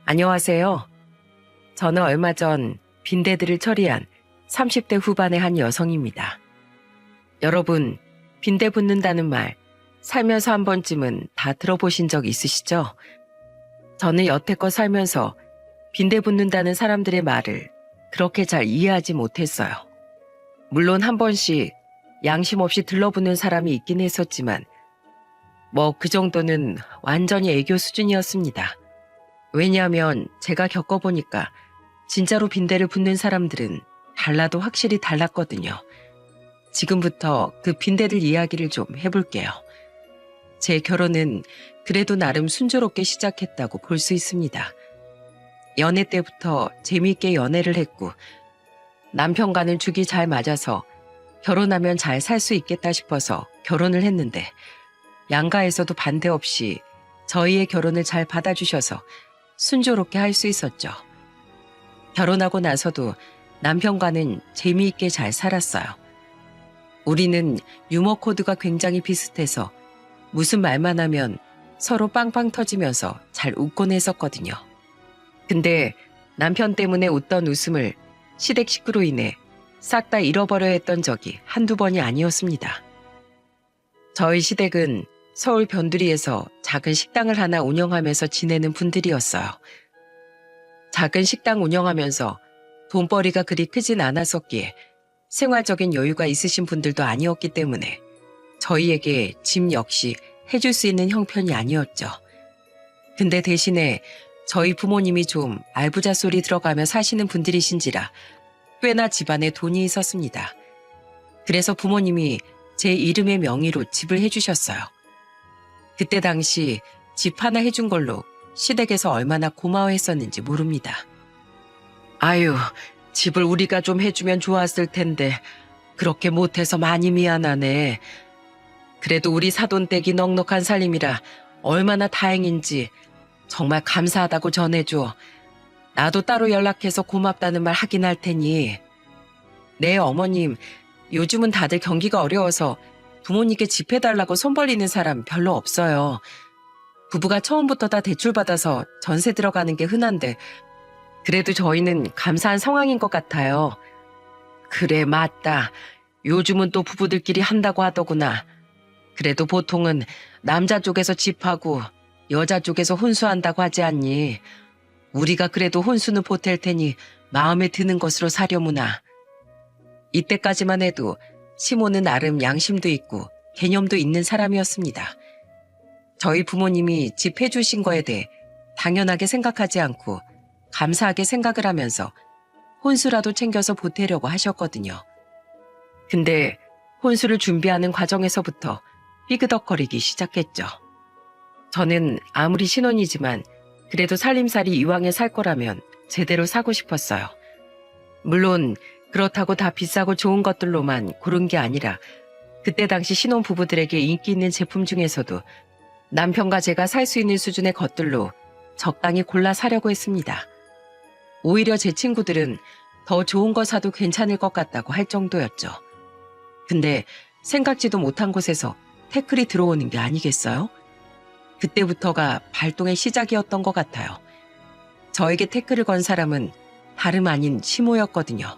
안녕하세요. 저는 얼마 전 빈대들을 처리한 30대 후반의 한 여성입니다. 여러분, 빈대 붙는다는 말 살면서 한 번쯤은 다 들어보신 적 있으시죠? 저는 여태껏 살면서 빈대 붙는다는 사람들의 말을 그렇게 잘 이해하지 못했어요. 물론 한 번씩 양심 없이 들러붙는 사람이 있긴 했었지만 그 정도는 완전히 애교 수준이었습니다. 왜냐하면 제가 겪어보니까 진짜로 빈대를 붙는 사람들은 달라도 확실히 달랐거든요. 지금부터 그 빈대들 이야기를 좀 해볼게요. 제 결혼은 그래도 나름 순조롭게 시작했다고 볼 수 있습니다. 연애 때부터 재미있게 연애를 했고 남편과는 죽이 잘 맞아서 결혼하면 잘 살 수 있겠다 싶어서 결혼을 했는데 양가에서도 반대 없이 저희의 결혼을 잘 받아주셔서 순조롭게 할 수 있었죠. 결혼하고 나서도 남편과는 재미있게 잘 살았어요. 우리는 유머 코드가 굉장히 비슷해서 무슨 말만 하면 서로 빵빵 터지면서 잘 웃곤 했었거든요. 근데 남편 때문에 웃던 웃음을 시댁 식구로 인해 싹 다 잃어버려 했던 적이 한두 번이 아니었습니다. 저희 시댁은 서울 변두리에서 작은 식당을 하나 운영하면서 지내는 분들이었어요. 작은 식당 운영하면서 돈벌이가 그리 크진 않았었기에 생활적인 여유가 있으신 분들도 아니었기 때문에 저희에게 집 역시 해줄 수 있는 형편이 아니었죠. 근데 대신에 저희 부모님이 좀 알부자 소리 들어가며 사시는 분들이신지라 꽤나 집안에 돈이 있었습니다. 그래서 부모님이 제 이름의 명의로 집을 해주셨어요. 그때 당시 집 하나 해준 걸로 시댁에서 얼마나 고마워했었는지 모릅니다. 아유, 집을 우리가 좀 해주면 좋았을 텐데 그렇게 못해서 많이 미안하네. 그래도 우리 사돈댁이 넉넉한 살림이라 얼마나 다행인지 정말 감사하다고 전해줘. 나도 따로 연락해서 고맙다는 말 하긴 할 테니. 네, 어머님, 요즘은 다들 경기가 어려워서 부모님께 집 해달라고 손 벌리는 사람 별로 없어요. 부부가 처음부터 다 대출받아서 전세 들어가는 게 흔한데 그래도 저희는 감사한 상황인 것 같아요. 그래, 맞다. 요즘은 또 부부들끼리 한다고 하더구나. 그래도 보통은 남자 쪽에서 집하고 여자 쪽에서 혼수한다고 하지 않니? 우리가 그래도 혼수는 보탤 테니 마음에 드는 것으로 사려무나. 이때까지만 해도 시모는 나름 양심도 있고 개념도 있는 사람이었습니다. 저희 부모님이 집 해주신 거에 대해 당연하게 생각하지 않고 감사하게 생각을 하면서 혼수라도 챙겨서 보태려고 하셨거든요. 근데 혼수를 준비하는 과정에서부터 삐그덕거리기 시작했죠. 저는 아무리 신혼이지만 그래도 살림살이 이왕에 살 거라면 제대로 사고 싶었어요. 물론 그렇다고 다 비싸고 좋은 것들로만 고른 게 아니라 그때 당시 신혼부부들에게 인기 있는 제품 중에서도 남편과 제가 살 수 있는 수준의 것들로 적당히 골라 사려고 했습니다. 오히려 제 친구들은 더 좋은 거 사도 괜찮을 것 같다고 할 정도였죠. 근데 생각지도 못한 곳에서 태클이 들어오는 게 아니겠어요? 그때부터가 발동의 시작이었던 것 같아요. 저에게 태클을 건 사람은 다름 아닌 시모였거든요.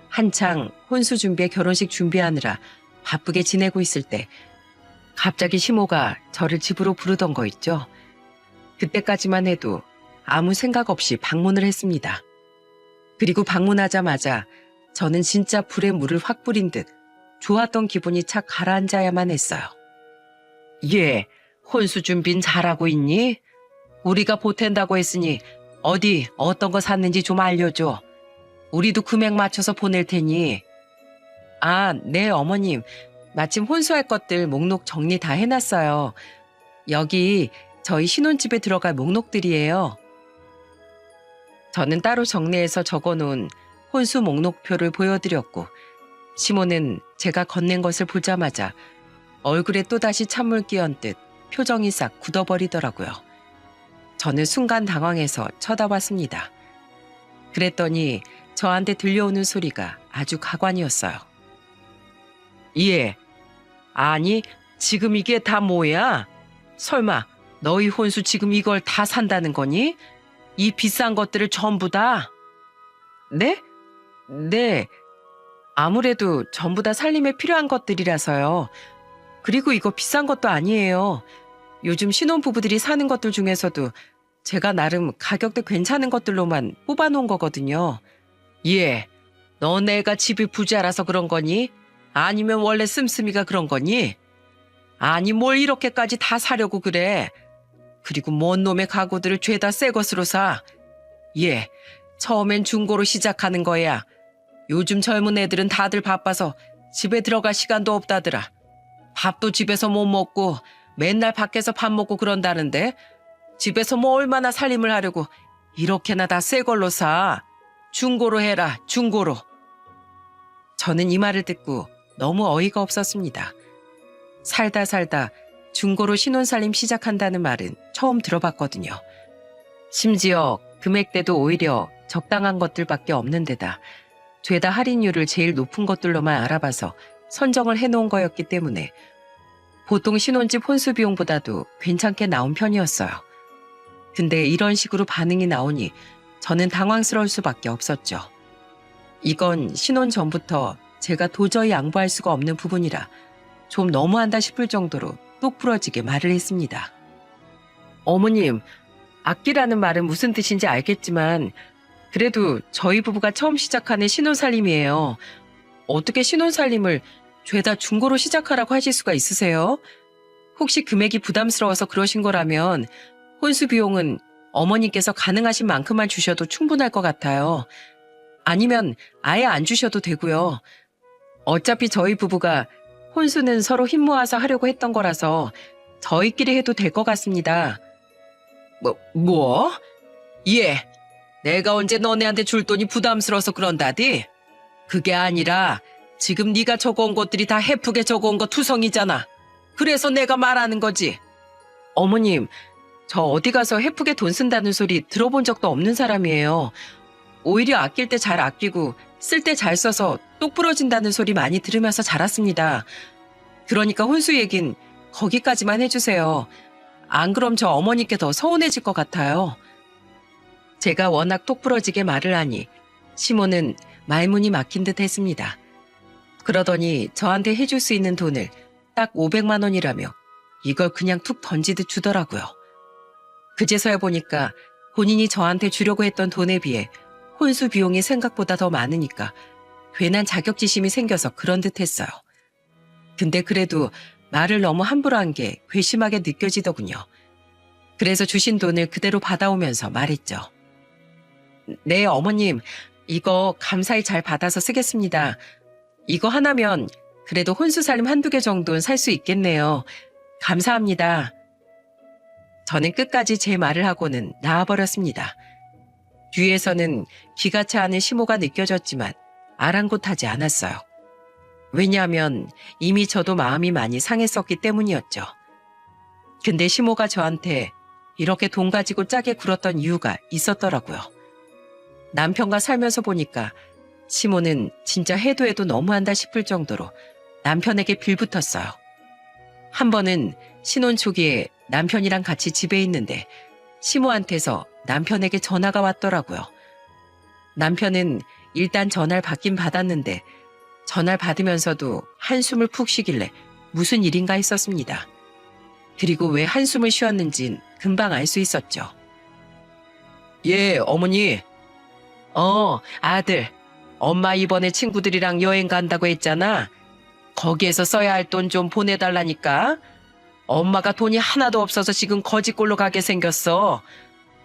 한창 혼수 준비에 결혼식 준비하느라 바쁘게 지내고 있을 때 갑자기 시모가 저를 집으로 부르던 거 있죠. 그때까지만 해도 아무 생각 없이 방문을 했습니다. 그리고 방문하자마자 저는 진짜 불에 물을 확 뿌린 듯 좋았던 기분이 착 가라앉아야만 했어요. 예, 혼수 준비는 잘하고 있니? 우리가 보탠다고 했으니 어디 어떤 거 샀는지 좀 알려줘. 우리도 금액 맞춰서 보낼 테니. 아, 네, 어머님. 마침 혼수할 것들 목록 정리 다 해놨어요. 여기 저희 신혼집에 들어갈 목록들이에요. 저는 따로 정리해서 적어놓은 혼수 목록표를 보여드렸고 시모는 제가 건넨 것을 보자마자 얼굴에 또다시 찬물 끼얹 듯 표정이 싹 굳어버리더라고요. 저는 순간 당황해서 쳐다봤습니다. 그랬더니 저한테 들려오는 소리가 아주 가관이었어요. 예. 아니, 지금 이게 다 뭐야? 설마 너희 혼수 지금 이걸 다 산다는 거니? 이 비싼 것들을 전부 다? 네? 네. 아무래도 전부 다 살림에 필요한 것들이라서요. 그리고 이거 비싼 것도 아니에요. 요즘 신혼부부들이 사는 것들 중에서도 제가 나름 가격대 괜찮은 것들로만 뽑아놓은 거거든요. 예. 너네가 집이 부자라서 그런 거니? 아니면 원래 씀씀이가 그런 거니? 아니 뭘 이렇게까지 다 사려고 그래. 그리고 뭔 놈의 가구들을 죄다 새 것으로 사. 예. 처음엔 중고로 시작하는 거야. 요즘 젊은 애들은 다들 바빠서 집에 들어갈 시간도 없다더라. 밥도 집에서 못 먹고 맨날 밖에서 밥 먹고 그런다는데 집에서 뭐 얼마나 살림을 하려고 이렇게나 다 새 걸로 사. 중고로 해라, 중고로. 저는 이 말을 듣고 너무 어이가 없었습니다. 살다 중고로 신혼살림 시작한다는 말은 처음 들어봤거든요. 심지어 금액대도 오히려 적당한 것들밖에 없는 데다 죄다 할인율을 제일 높은 것들로만 알아봐서 선정을 해놓은 거였기 때문에 보통 신혼집 혼수 비용보다도 괜찮게 나온 편이었어요. 근데 이런 식으로 반응이 나오니 저는 당황스러울 수밖에 없었죠. 이건 신혼 전부터 제가 도저히 양보할 수가 없는 부분이라 좀 너무한다 싶을 정도로 똑 부러지게 말을 했습니다. 어머님, 아끼라는 말은 무슨 뜻인지 알겠지만 그래도 저희 부부가 처음 시작하는 신혼살림이에요. 어떻게 신혼살림을 죄다 중고로 시작하라고 하실 수가 있으세요? 혹시 금액이 부담스러워서 그러신 거라면 혼수 비용은 어머니께서 가능하신 만큼만 주셔도 충분할 것 같아요. 아니면 아예 안 주셔도 되고요. 어차피 저희 부부가 혼수는 서로 힘 모아서 하려고 했던 거라서 저희끼리 해도 될 것 같습니다. 뭐? 예. 내가 언제 너네한테 줄 돈이 부담스러워서 그런다디? 그게 아니라 지금 네가 적어온 것들이 다 해프게 적어온 거 투성이잖아. 그래서 내가 말하는 거지. 어머님, 저 어디 가서 해프게 돈 쓴다는 소리 들어본 적도 없는 사람이에요. 오히려 아낄 때 잘 아끼고 쓸 때 잘 써서 똑 부러진다는 소리 많이 들으면서 자랐습니다. 그러니까 혼수 얘긴 거기까지만 해주세요. 안 그럼 저 어머니께 더 서운해질 것 같아요. 제가 워낙 똑 부러지게 말을 하니 시모는 말문이 막힌 듯 했습니다. 그러더니 저한테 해줄 수 있는 돈을 딱 500만 원이라며 이걸 그냥 툭 던지듯 주더라고요. 그제서야 보니까 본인이 저한테 주려고 했던 돈에 비해 혼수 비용이 생각보다 더 많으니까 괜한 자격지심이 생겨서 그런 듯 했어요. 근데 그래도 말을 너무 함부로 한 게 괘씸하게 느껴지더군요. 그래서 주신 돈을 그대로 받아오면서 말했죠. 네, 어머님, 이거 감사히 잘 받아서 쓰겠습니다. 이거 하나면 그래도 혼수살림 한두 개 정도는 살 수 있겠네요. 감사합니다. 저는 끝까지 제 말을 하고는 나와버렸습니다. 뒤에서는 기가 차 하는 심호가 느껴졌지만 아랑곳하지 않았어요. 왜냐하면 이미 저도 마음이 많이 상했었기 때문이었죠. 근데 심호가 저한테 이렇게 돈 가지고 짜게 굴었던 이유가 있었더라고요. 남편과 살면서 보니까 심호는 진짜 해도 해도 너무한다 싶을 정도로 남편에게 빌붙었어요. 한 번은 신혼 초기에 남편이랑 같이 집에 있는데 심호한테서 남편에게 전화가 왔더라고요. 남편은 일단 전화를 받긴 받았는데 전화를 받으면서도 한숨을 푹 쉬길래 무슨 일인가 했었습니다. 그리고 왜 한숨을 쉬었는진 금방 알 수 있었죠. 예, 어머니. 아들. 엄마 이번에 친구들이랑 여행 간다고 했잖아. 거기에서 써야 할 돈 좀 보내달라니까. 엄마가 돈이 하나도 없어서 지금 거지꼴로 가게 생겼어.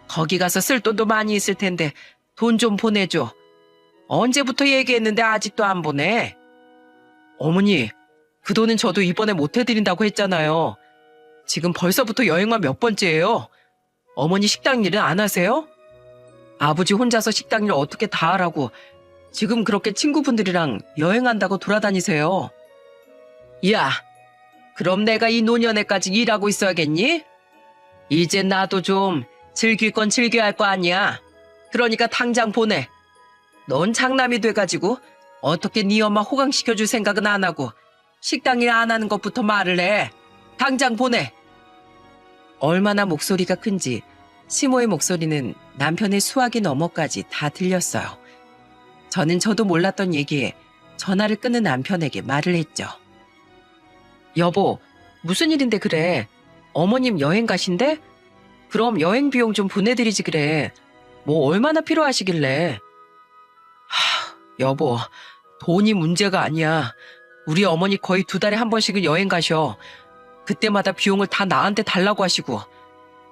거기 가서 쓸 돈도 많이 있을 텐데 돈 좀 보내줘. 언제부터 얘기했는데 아직도 안 보내? 어머니, 그 돈은 저도 이번에 못 해드린다고 했잖아요. 지금 벌써부터 여행만 몇 번째예요. 어머니 식당 일은 안 하세요? 아버지 혼자서 식당 일 어떻게 다 하라고 지금 그렇게 친구분들이랑 여행한다고 돌아다니세요. 야, 그럼 내가 이 노년에까지 일하고 있어야겠니? 이제 나도 좀 즐길 건 즐겨야 할 거 아니야. 그러니까 당장 보내. 넌 장남이 돼가지고 어떻게 네 엄마 호강시켜줄 생각은 안 하고 식당 일 안 하는 것부터 말을 해. 당장 보내. 얼마나 목소리가 큰지 시모의 목소리는 남편의 수화기 너머까지 다 들렸어요. 저는 저도 몰랐던 얘기에 전화를 끊은 남편에게 말을 했죠. 여보, 무슨 일인데 그래? 어머님 여행 가신대? 그럼 여행 비용 좀 보내드리지 그래. 뭐 얼마나 필요하시길래. 여보, 돈이 문제가 아니야. 우리 어머니 거의 2달에 한 번씩은 여행 가셔. 그때마다 비용을 다 나한테 달라고 하시고.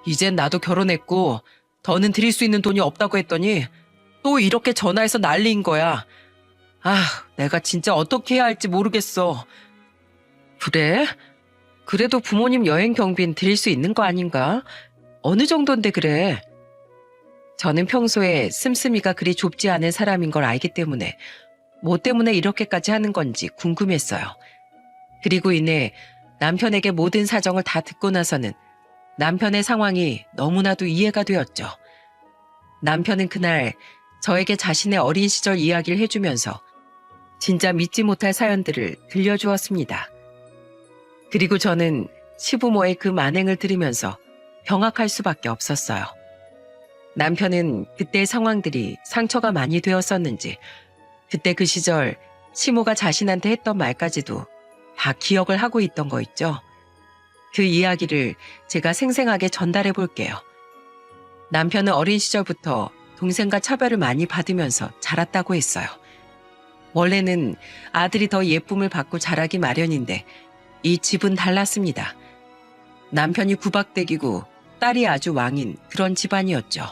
이젠 나도 결혼했고 더는 드릴 수 있는 돈이 없다고 했더니 또 이렇게 전화해서 난리인 거야. 내가 진짜 어떻게 해야 할지 모르겠어. 그래? 그래도 부모님 여행 경비는 드릴 수 있는 거 아닌가? 어느 정도인데 그래? 저는 평소에 씀씀이가 그리 좁지 않은 사람인 걸 알기 때문에 뭐 때문에 이렇게까지 하는 건지 궁금했어요. 그리고 이내 남편에게 모든 사정을 다 듣고 나서는 남편의 상황이 너무나도 이해가 되었죠. 남편은 그날 저에게 자신의 어린 시절 이야기를 해주면서 진짜 믿지 못할 사연들을 들려주었습니다. 그리고 저는 시부모의 그 만행을 들으면서 경악할 수밖에 없었어요. 남편은 그때의 상황들이 상처가 많이 되었었는지 그때 그 시절 시모가 자신한테 했던 말까지도 다 기억을 하고 있던 거 있죠. 그 이야기를 제가 생생하게 전달해 볼게요. 남편은 어린 시절부터 동생과 차별을 많이 받으면서 자랐다고 했어요. 원래는 아들이 더 예쁨을 받고 자라기 마련인데 이 집은 달랐습니다. 남편이 구박대기고 딸이 아주 왕인 그런 집안이었죠.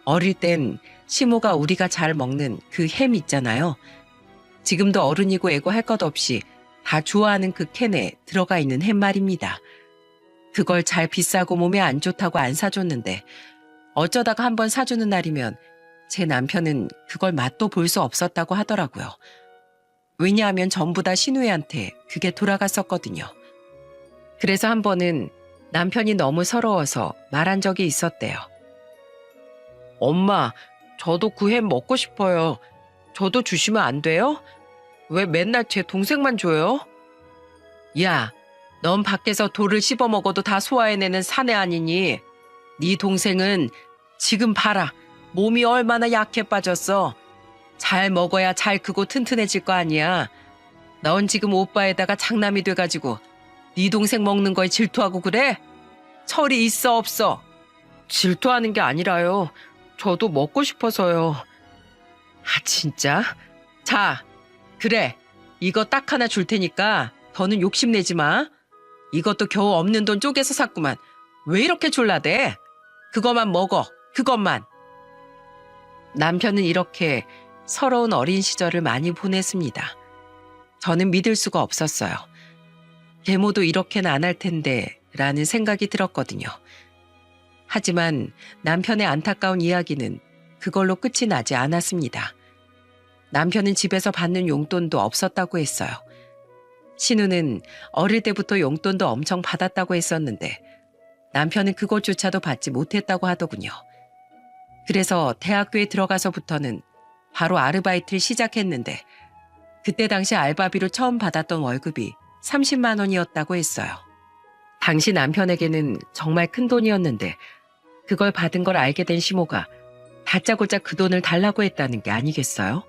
어릴 땐 시모가 우리가 잘 먹는 그 햄 있잖아요. 지금도 어른이고 애고 할 것 없이 다 좋아하는 그 캔에 들어가 있는 햄 말입니다. 그걸 잘 비싸고 몸에 안 좋다고 안 사줬는데 어쩌다가 한번 사주는 날이면 제 남편은 그걸 맛도 볼 수 없었다고 하더라고요. 왜냐하면 전부 다 신우이한테 그게 돌아갔었거든요. 그래서 한 번은 남편이 너무 서러워서 말한 적이 있었대요. 엄마, 저도 그 햄 먹고 싶어요. 저도 주시면 안 돼요? 왜 맨날 제 동생만 줘요? 야, 넌 밖에서 돌을 씹어 먹어도 다 소화해내는 사내 아니니? 네 동생은 지금 봐라. 몸이 얼마나 약해 빠졌어. 잘 먹어야 잘 크고 튼튼해질 거 아니야. 넌 지금 오빠에다가 장남이 돼가지고 네 동생 먹는 거에 질투하고 그래? 철이 있어 없어? 질투하는 게 아니라요. 저도 먹고 싶어서요. 진짜? 자, 그래. 이거 딱 하나 줄 테니까 더는 욕심내지 마. 이것도 겨우 없는 돈 쪼개서 샀구만. 왜 이렇게 졸라대? 그것만 먹어. 그것만. 남편은 이렇게 서러운 어린 시절을 많이 보냈습니다. 저는 믿을 수가 없었어요. 계모도 이렇게는 안 할 텐데 라는 생각이 들었거든요. 하지만 남편의 안타까운 이야기는 그걸로 끝이 나지 않았습니다. 남편은 집에서 받는 용돈도 없었다고 했어요. 신우는 어릴 때부터 용돈도 엄청 받았다고 했었는데 남편은 그것조차도 받지 못했다고 하더군요. 그래서 대학교에 들어가서부터는 바로 아르바이트를 시작했는데 그때 당시 알바비로 처음 받았던 월급이 30만 원이었다고 했어요. 당시 남편에게는 정말 큰 돈이었는데 그걸 받은 걸 알게 된 시모가 다짜고짜 그 돈을 달라고 했다는 게 아니겠어요?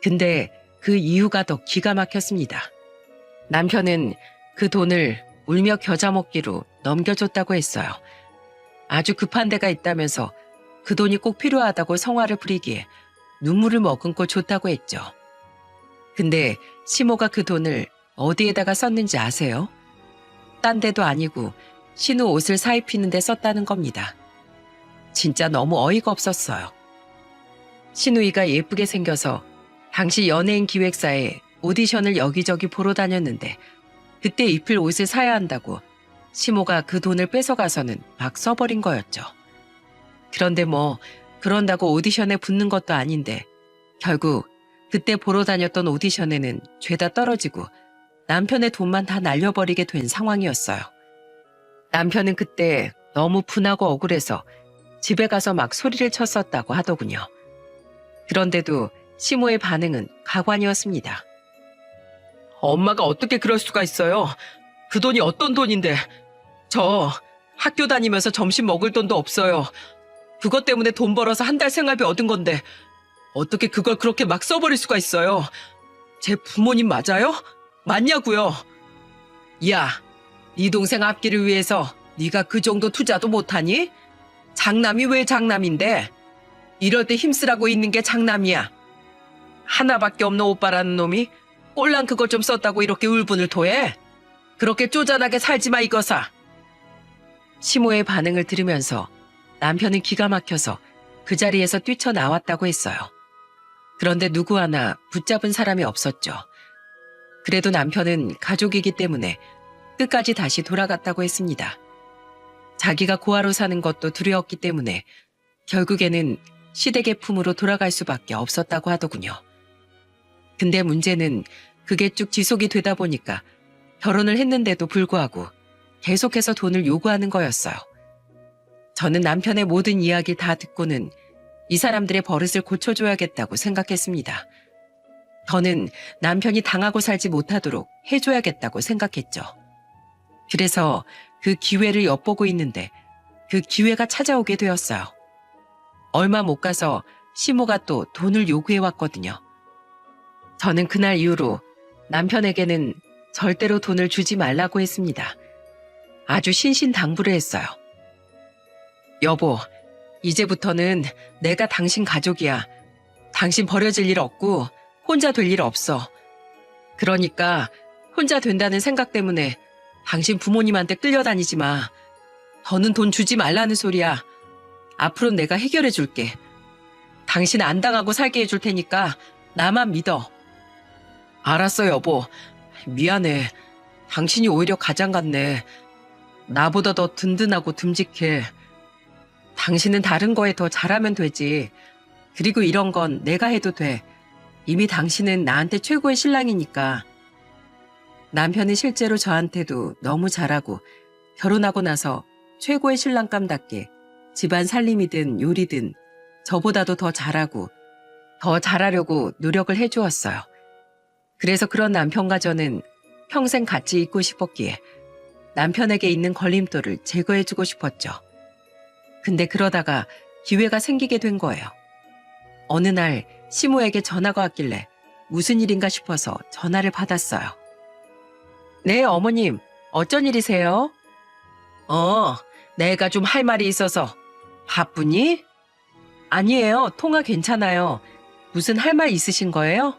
근데 그 이유가 더 기가 막혔습니다. 남편은 그 돈을 울며 겨자 먹기로 넘겨줬다고 했어요. 아주 급한 데가 있다면서 그 돈이 꼭 필요하다고 성화를 부리기에 눈물을 머금고 줬다고 했죠. 근데 시모가 그 돈을 어디에다가 썼는지 아세요? 딴 데도 아니고 신우 옷을 사입히는 데 썼다는 겁니다. 진짜 너무 어이가 없었어요. 신우이가 예쁘게 생겨서 당시 연예인 기획사에 오디션을 여기저기 보러 다녔는데 그때 입힐 옷을 사야 한다고 시모가 그 돈을 뺏어가서는 막 써버린 거였죠. 그런데 뭐 그런다고 오디션에 붙는 것도 아닌데 결국 그때 보러 다녔던 오디션에는 죄다 떨어지고 남편의 돈만 다 날려버리게 된 상황이었어요. 남편은 그때 너무 분하고 억울해서 집에 가서 막 소리를 쳤었다고 하더군요. 그런데도 시모의 반응은 가관이었습니다. 엄마가 어떻게 그럴 수가 있어요? 그 돈이 어떤 돈인데? 저 학교 다니면서 점심 먹을 돈도 없어요. 그것 때문에 돈 벌어서 한 달 생활비 얻은 건데 어떻게 그걸 그렇게 막 써버릴 수가 있어요. 제 부모님 맞아요? 맞냐고요. 야, 네 동생 앞길을 위해서 네가 그 정도 투자도 못하니? 장남이 왜 장남인데? 이럴 때 힘쓰라고 있는 게 장남이야. 하나밖에 없는 오빠라는 놈이 꼴랑 그거 좀 썼다고 이렇게 울분을 토해? 그렇게 쪼잔하게 살지 마 이거사. 시모의 반응을 들으면서 남편은 기가 막혀서 그 자리에서 뛰쳐나왔다고 했어요. 그런데 누구 하나 붙잡은 사람이 없었죠. 그래도 남편은 가족이기 때문에 끝까지 다시 돌아갔다고 했습니다. 자기가 고아로 사는 것도 두려웠기 때문에 결국에는 시댁의 품으로 돌아갈 수밖에 없었다고 하더군요. 근데 문제는 그게 쭉 지속이 되다 보니까 결혼을 했는데도 불구하고 계속해서 돈을 요구하는 거였어요. 저는 남편의 모든 이야기 다 듣고는 이 사람들의 버릇을 고쳐줘야겠다고 생각했습니다. 저는 남편이 당하고 살지 못하도록 해줘야겠다고 생각했죠. 그래서 그 기회를 엿보고 있는데 그 기회가 찾아오게 되었어요. 얼마 못 가서 시모가 또 돈을 요구해왔거든요. 저는 그날 이후로 남편에게는 절대로 돈을 주지 말라고 했습니다. 아주 신신당부를 했어요. 여보, 이제부터는 내가 당신 가족이야. 당신 버려질 일 없고 혼자 될 일 없어. 그러니까 혼자 된다는 생각 때문에 당신 부모님한테 끌려다니지 마. 더는 돈 주지 말라는 소리야. 앞으로 내가 해결해 줄게. 당신 안 당하고 살게 해줄 테니까 나만 믿어. 알았어, 여보. 미안해. 당신이 오히려 가장 같네. 나보다 더 든든하고 듬직해. 당신은 다른 거에 더 잘하면 되지. 그리고 이런 건 내가 해도 돼. 이미 당신은 나한테 최고의 신랑이니까. 남편은 실제로 저한테도 너무 잘하고 결혼하고 나서 최고의 신랑감답게 집안 살림이든 요리든 저보다도 더 잘하고 더 잘하려고 노력을 해주었어요. 그래서 그런 남편과 저는 평생 같이 있고 싶었기에 남편에게 있는 걸림돌을 제거해주고 싶었죠. 근데 그러다가 기회가 생기게 된 거예요. 어느 날 시모에게 전화가 왔길래 무슨 일인가 싶어서 전화를 받았어요. 네, 어머님. 어쩐 일이세요? 내가 좀 할 말이 있어서. 바쁘니? 아니에요. 통화 괜찮아요. 무슨 할 말 있으신 거예요?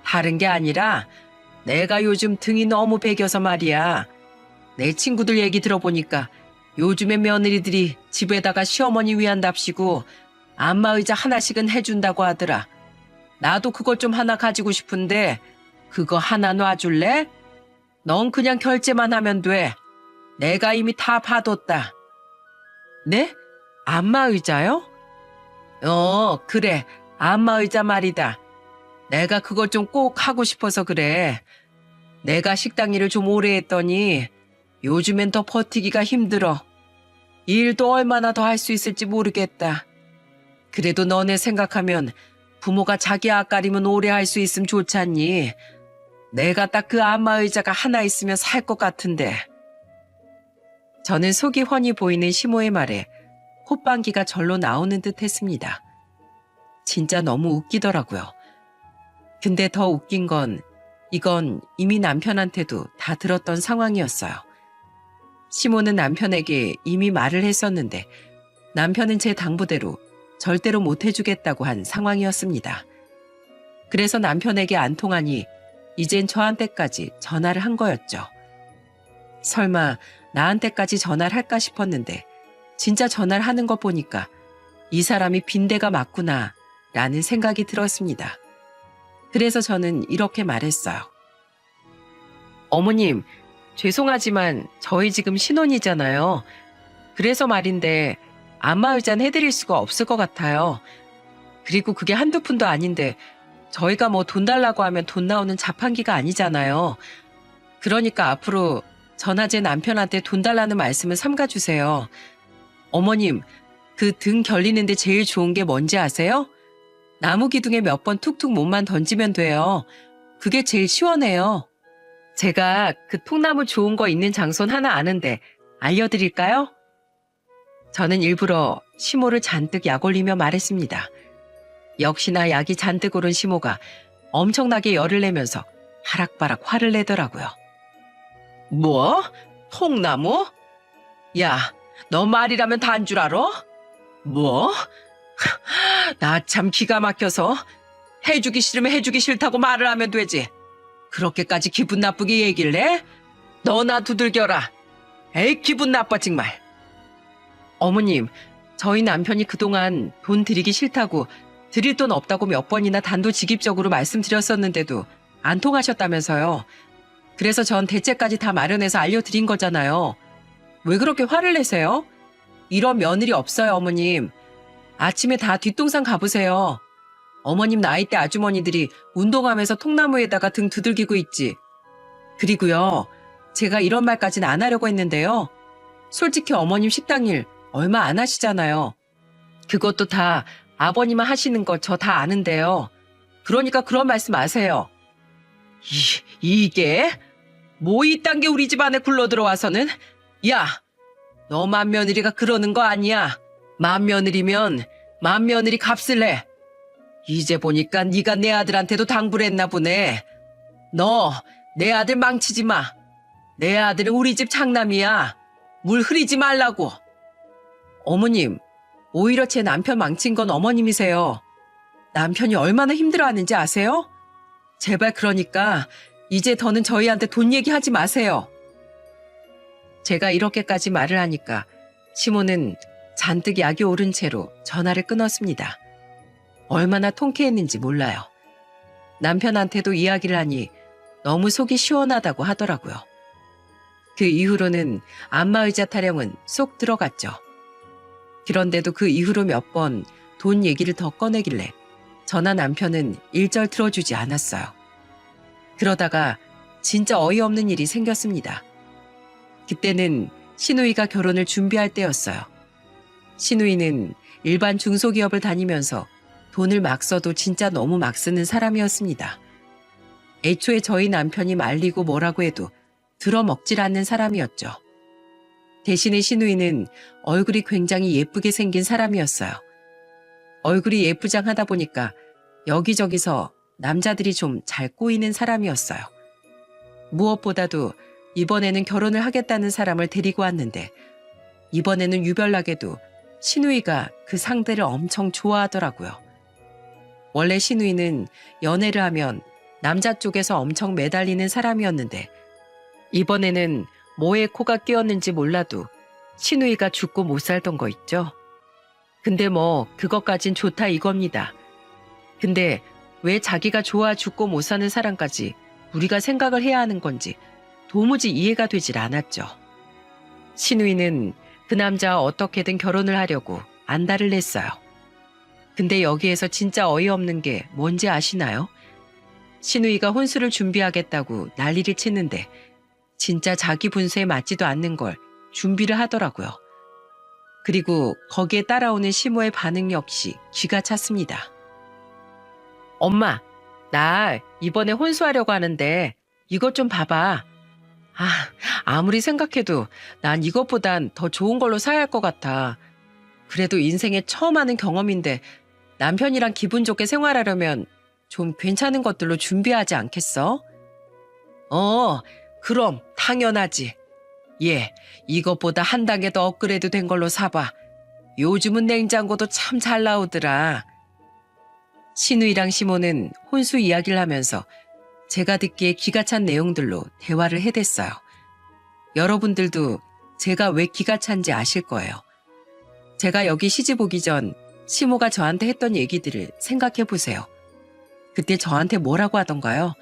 다른 게 아니라 내가 요즘 등이 너무 베겨서 말이야. 내 친구들 얘기 들어보니까 요즘에 며느리들이 집에다가 시어머니 위한답시고 안마의자 하나씩은 해준다고 하더라. 나도 그것 좀 하나 가지고 싶은데 그거 하나 놔줄래? 넌 그냥 결제만 하면 돼. 내가 이미 다 봐뒀다. 네? 안마의자요? 그래. 안마의자 말이다. 내가 그걸 좀 꼭 하고 싶어서 그래. 내가 식당 일을 좀 오래 했더니 요즘엔 더 버티기가 힘들어. 일도 얼마나 더 할 수 있을지 모르겠다. 그래도 너네 생각하면 부모가 자기 앞가림은 오래 할 수 있으면 좋잖니. 내가 딱 그 안마의자가 하나 있으면 살 것 같은데. 저는 속이 훤히 보이는 시모의 말에 콧방귀가 절로 나오는 듯 했습니다. 진짜 너무 웃기더라고요. 근데 더 웃긴 건 이건 이미 남편한테도 다 들었던 상황이었어요. 시모는 남편에게 이미 말을 했었는데 남편은 제 당부대로 절대로 못 해주겠다고 한 상황이었습니다. 그래서 남편에게 안 통하니 이젠 저한테까지 전화를 한 거였죠. 설마 나한테까지 전화를 할까 싶었는데 진짜 전화를 하는 거 보니까 이 사람이 빈대가 맞구나 라는 생각이 들었습니다. 그래서 저는 이렇게 말했어요. 어머님, 죄송하지만 저희 지금 신혼이잖아요. 그래서 말인데 안마의자는 해드릴 수가 없을 것 같아요. 그리고 그게 한두 푼도 아닌데 저희가 뭐 돈 달라고 하면 돈 나오는 자판기가 아니잖아요. 그러니까 앞으로 저나 제 남편한테 돈 달라는 말씀을 삼가주세요. 어머님, 그 등 결리는데 제일 좋은 게 뭔지 아세요? 나무 기둥에 몇 번 툭툭 몸만 던지면 돼요. 그게 제일 시원해요. 제가 그 통나무 좋은 거 있는 장소는 하나 아는데 알려드릴까요? 저는 일부러 시모를 잔뜩 약 올리며 말했습니다. 역시나 약이 잔뜩 오른 시모가 엄청나게 열을 내면서 하락바락 화를 내더라고요. 뭐? 통나무? 야, 너 말이라면 단 줄 알아? 뭐? 나 참 기가 막혀서 해주기 싫으면 해주기 싫다고 말을 하면 되지. 그렇게까지 기분 나쁘게 얘기를 해? 너나 두들겨라. 에이, 기분 나빠 정말. 어머님, 저희 남편이 그동안 돈 드리기 싫다고 드릴 돈 없다고 몇 번이나 단도직입적으로 말씀드렸었는데도 안 통하셨다면서요. 그래서 전 대책까지 다 마련해서 알려드린 거잖아요. 왜 그렇게 화를 내세요? 이런 며느리 없어요, 어머님. 아침에 다 뒷동산 가보세요. 어머님 나이대 아주머니들이 운동하면서 통나무에다가 등 두들기고 있지. 그리고요, 제가 이런 말까지는 안 하려고 했는데요. 솔직히 어머님 식당 일 얼마 안 하시잖아요. 그것도 다 아버님만 하시는 거 저 다 아는데요. 그러니까 그런 말씀 마세요. 이게? 뭐 이딴 게 우리 집안에 굴러들어와서는? 야, 너 맏며느리가 그러는 거 아니야. 맏며느리면 맏며느리 값을 내. 이제 보니까 네가 내 아들한테도 당부를 했나 보네. 너 내 아들 망치지 마. 내 아들은 우리 집 장남이야. 물 흐리지 말라고. 어머님, 오히려 제 남편 망친 건 어머님이세요. 남편이 얼마나 힘들어하는지 아세요? 제발 그러니까 이제 더는 저희한테 돈 얘기하지 마세요. 제가 이렇게까지 말을 하니까 시모는 잔뜩 약이 오른 채로 전화를 끊었습니다. 얼마나 통쾌했는지 몰라요. 남편한테도 이야기를 하니 너무 속이 시원하다고 하더라고요. 그 이후로는 안마의자 타령은 쏙 들어갔죠. 그런데도 그 이후로 몇 번 돈 얘기를 더 꺼내길래 저나 남편은 일절 들어주지 않았어요. 그러다가 진짜 어이없는 일이 생겼습니다. 그때는 신우이가 결혼을 준비할 때였어요. 신우이는 일반 중소기업을 다니면서 돈을 막 써도 진짜 너무 막 쓰는 사람이었습니다. 애초에 저희 남편이 말리고 뭐라고 해도 들어먹질 않는 사람이었죠. 대신에 신우이는 얼굴이 굉장히 예쁘게 생긴 사람이었어요. 얼굴이 예쁘장하다 보니까 여기저기서 남자들이 좀 잘 꼬이는 사람이었어요. 무엇보다도 이번에는 결혼을 하겠다는 사람을 데리고 왔는데 이번에는 유별나게도 신우이가 그 상대를 엄청 좋아하더라고요. 원래 신우이는 연애를 하면 남자 쪽에서 엄청 매달리는 사람이었는데 이번에는 뭐에 코가 끼었는지 몰라도 신우이가 죽고 못 살던 거 있죠. 근데 뭐 그것까진 좋다 이겁니다. 근데 왜 자기가 좋아 죽고 못 사는 사람까지 우리가 생각을 해야 하는 건지 도무지 이해가 되질 않았죠. 신우이는 그 남자와 어떻게든 결혼을 하려고 안달을 냈어요. 근데 여기에서 진짜 어이없는 게 뭔지 아시나요? 신우이가 혼수를 준비하겠다고 난리를 치는데 진짜 자기 분수에 맞지도 않는 걸 준비를 하더라고요. 그리고 거기에 따라오는 시모의 반응 역시 기가 찼습니다. 엄마, 나 이번에 혼수하려고 하는데 이것 좀 봐봐. 아무리 생각해도 난 이것보단 더 좋은 걸로 사야 할 것 같아. 그래도 인생에 처음 하는 경험인데 남편이랑 기분 좋게 생활하려면 좀 괜찮은 것들로 준비하지 않겠어? 그럼 당연하지. 이것보다 한 단계 더 업그레이드 된 걸로 사봐. 요즘은 냉장고도 참 잘 나오더라. 신우이랑 시모는 혼수 이야기를 하면서 제가 듣기에 기가 찬 내용들로 대화를 해댔어요. 여러분들도 제가 왜 기가 찬지 아실 거예요. 제가 여기 시집 오기 전 시모가 저한테 했던 얘기들을 생각해 보세요. 그때 저한테 뭐라고 하던가요?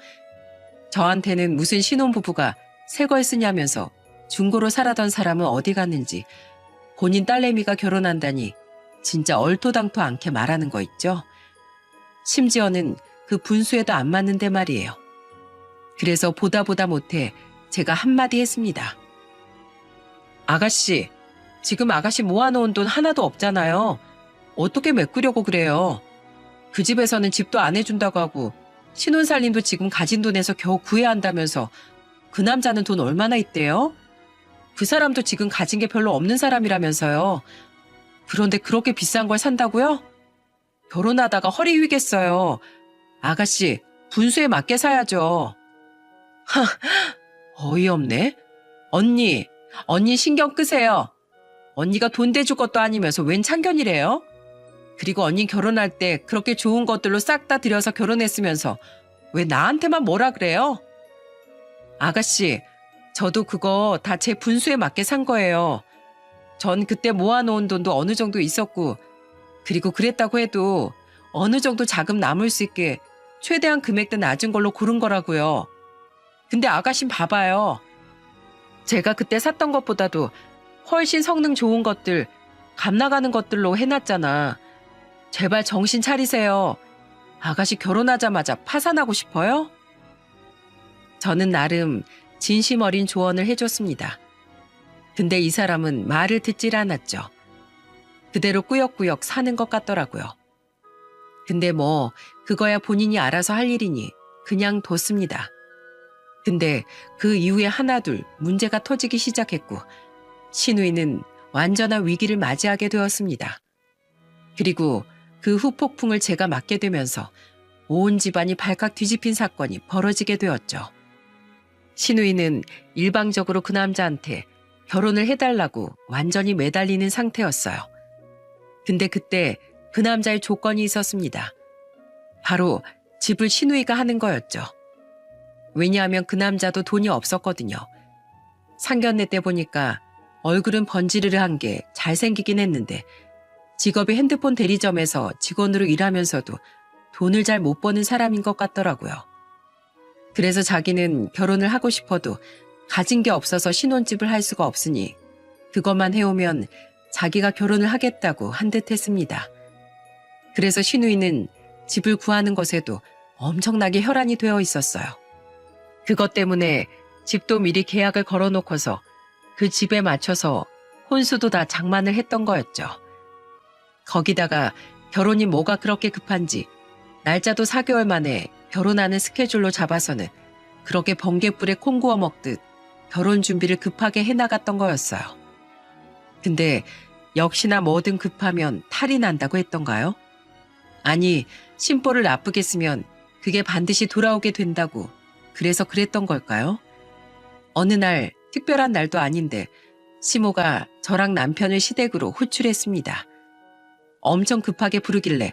저한테는 무슨 신혼부부가 새 걸 쓰냐면서 중고로 살아던 사람은 어디 갔는지 본인 딸내미가 결혼한다니 진짜 얼토당토 않게 말하는 거 있죠? 심지어는 그 분수에도 안 맞는데 말이에요. 그래서 보다 못해 제가 한마디 했습니다. 아가씨, 지금 아가씨 모아놓은 돈 하나도 없잖아요. 어떻게 메꾸려고 그래요? 그 집에서는 집도 안 해준다고 하고 신혼살림도 지금 가진 돈에서 겨우 구해야 한다면서 그 남자는 돈 얼마나 있대요? 그 사람도 지금 가진 게 별로 없는 사람이라면서요. 그런데 그렇게 비싼 걸 산다고요? 결혼하다가 허리 휘겠어요. 아가씨, 분수에 맞게 사야죠. 하, 어이없네. 언니 신경 끄세요. 언니가 돈 대줄 것도 아니면서 웬 참견이래요? 그리고 언니 결혼할 때 그렇게 좋은 것들로 싹 다 들여서 결혼했으면서 왜 나한테만 뭐라 그래요? 아가씨, 저도 그거 다 제 분수에 맞게 산 거예요. 전 그때 모아놓은 돈도 어느 정도 있었고, 그리고 그랬다고 해도 어느 정도 자금 남을 수 있게 최대한 금액대 낮은 걸로 고른 거라고요. 근데 아가씨 봐봐요. 제가 그때 샀던 것보다도 훨씬 성능 좋은 것들, 값 나가는 것들로 해놨잖아. 제발 정신 차리세요. 아가씨 결혼하자마자 파산하고 싶어요? 저는 나름 진심 어린 조언을 해줬습니다. 근데 이 사람은 말을 듣질 않았죠. 그대로 꾸역꾸역 사는 것 같더라고요. 근데 뭐 그거야 본인이 알아서 할 일이니 그냥 뒀습니다. 근데 그 이후에 하나둘 문제가 터지기 시작했고 신우이는 완전한 위기를 맞이하게 되었습니다. 그리고 그 후폭풍을 제가 맞게 되면서 온 집안이 발칵 뒤집힌 사건이 벌어지게 되었죠. 신우이는 일방적으로 그 남자한테 결혼을 해달라고 완전히 매달리는 상태였어요. 근데 그때 그 남자의 조건이 있었습니다. 바로 집을 신우이가 하는 거였죠. 왜냐하면 그 남자도 돈이 없었거든요. 상견례 때 보니까 얼굴은 번지르르한 게 잘생기긴 했는데 직업이 핸드폰 대리점에서 직원으로 일하면서도 돈을 잘 못 버는 사람인 것 같더라고요. 그래서 자기는 결혼을 하고 싶어도 가진 게 없어서 신혼집을 할 수가 없으니 그것만 해오면 자기가 결혼을 하겠다고 한 듯 했습니다. 그래서 신우이는 집을 구하는 것에도 엄청나게 혈안이 되어 있었어요. 그것 때문에 집도 미리 계약을 걸어놓고서 그 집에 맞춰서 혼수도 다 장만을 했던 거였죠. 거기다가 결혼이 뭐가 그렇게 급한지 날짜도 4개월 만에 결혼하는 스케줄로 잡아서는 그렇게 번개불에 콩 구워 먹듯 결혼 준비를 급하게 해나갔던 거였어요. 근데 역시나 뭐든 급하면 탈이 난다고 했던가요? 아니, 심보를 나쁘게 쓰면 그게 반드시 돌아오게 된다고 그래서 그랬던 걸까요? 어느 날 특별한 날도 아닌데 시모가 저랑 남편을 시댁으로 호출했습니다. 엄청 급하게 부르길래